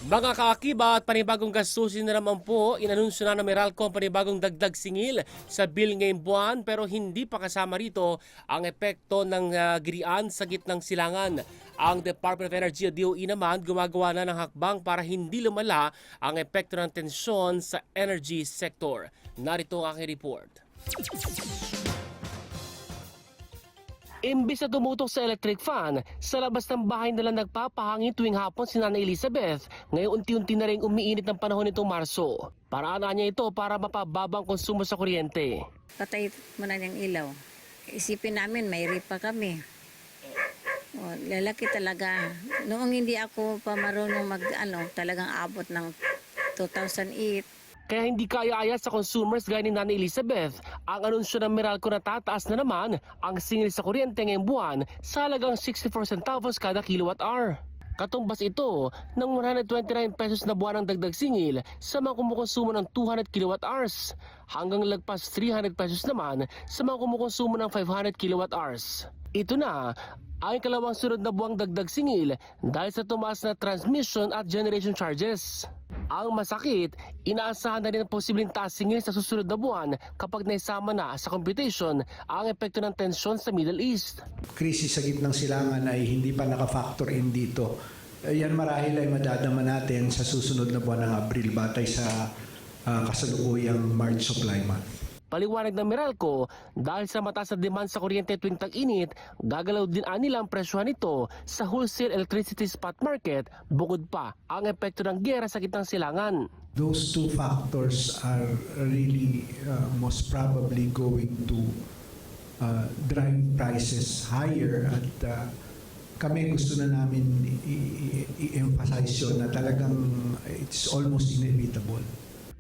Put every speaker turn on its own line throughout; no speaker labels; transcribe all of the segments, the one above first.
Mga kaakibat, panibagong gastusin na naman po, inanunsyo na ng Meralco ang panibagong dagdag singil sa bill ngayong buwan pero hindi pa kasama rito ang epekto ng girian sa gitnang silangan. Ang Department of Energy o DOE naman gumagawa na ng hakbang para hindi lumala ang epekto ng tensyon sa energy sector. Narito ang aking report. Imbis na tumutok sa electric fan, sa labas ng bahay nila nagpapahangin tuwing hapon si Nanay Elizabeth. Ngayon unti-unti na rin umiinit ng panahon nitong Marso. Paraan niya ito para mapababang konsumo sa kuryente.
Patay mo na yung ilaw. Isipin namin, may ripa kami. O, lalaki talaga. Noong hindi ako pa marunong talagang abot ng 2008.
Kaya hindi kaya-aya sa consumers gaya ni Nanay Elizabeth ang anunsyo ng Meralco na tataas na naman ang singil sa kuryente ngayong buwan sa halagang 64 centavos kada kilowatt-hour. Katumbas ito ng 129 pesos na buwan ng dagdag singil sa mga kumukonsumo ng 200 kilowatt-hours hanggang lagpas 300 pesos naman sa mga kumukonsumo ng 500 kilowatt-hours. Ito na ang ikalawang sunod na buwang dagdag singil dahil sa tumaas na transmission at generation charges. Ang masakit, inaasahan na rin ang posibleng taas singil sa susunod na buwan kapag naisama na sa computation ang epekto ng tensyon sa Middle East.
Krisis sa gitnang silangan ay hindi pa naka-factor in dito. Yan marahil ay madadama natin sa susunod na buwan ng Abril batay sa kasalukuyang March supply month.
Paliwanag ng Meralco, dahil sa mataas na demand sa kuryente tuwing tag-init, gagalaw din nila ang presyohan nito sa wholesale electricity spot market, bukod pa ang epekto ng giyera sa gitnang silangan.
Those two factors are really most probably going to drive prices higher at kami gusto na namin i-emphasize yun na talagang it's almost inevitable.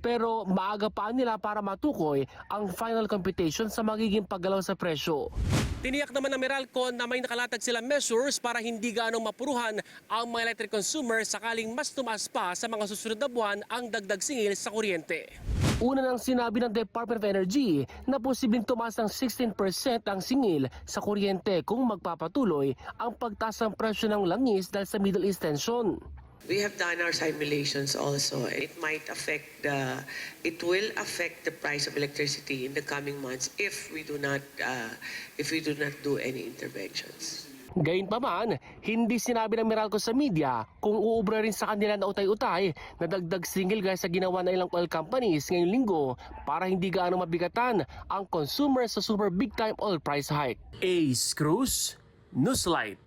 Pero maaga pa nila para matukoy ang final computation sa magiging paggalaw sa presyo. Tiniyak naman ng Meralco na may nakalatag silang measures para hindi gaanong mapuruhan ang mga electric consumers sakaling mas tumaas pa sa mga susunod na buwan ang dagdag singil sa kuryente. Una nang sinabi ng Department of Energy na posibleng tumaas ng 16% ang singil sa kuryente kung magpapatuloy ang pagtaas ng presyo ng langis dahil sa Middle East tension.
We have done our simulations also. It will affect the price of electricity in the coming months if we do not do any interventions.
Gayunpaman, hindi sinabi ng Meralco sa media kung uubra rin sa kanila na utay-utay na dagdag singil gaya sa ginawa ng ilang oil companies ngayong linggo para hindi gaano mabigatan ang consumer sa super big time oil price hike. Ace Cruz, Newslight.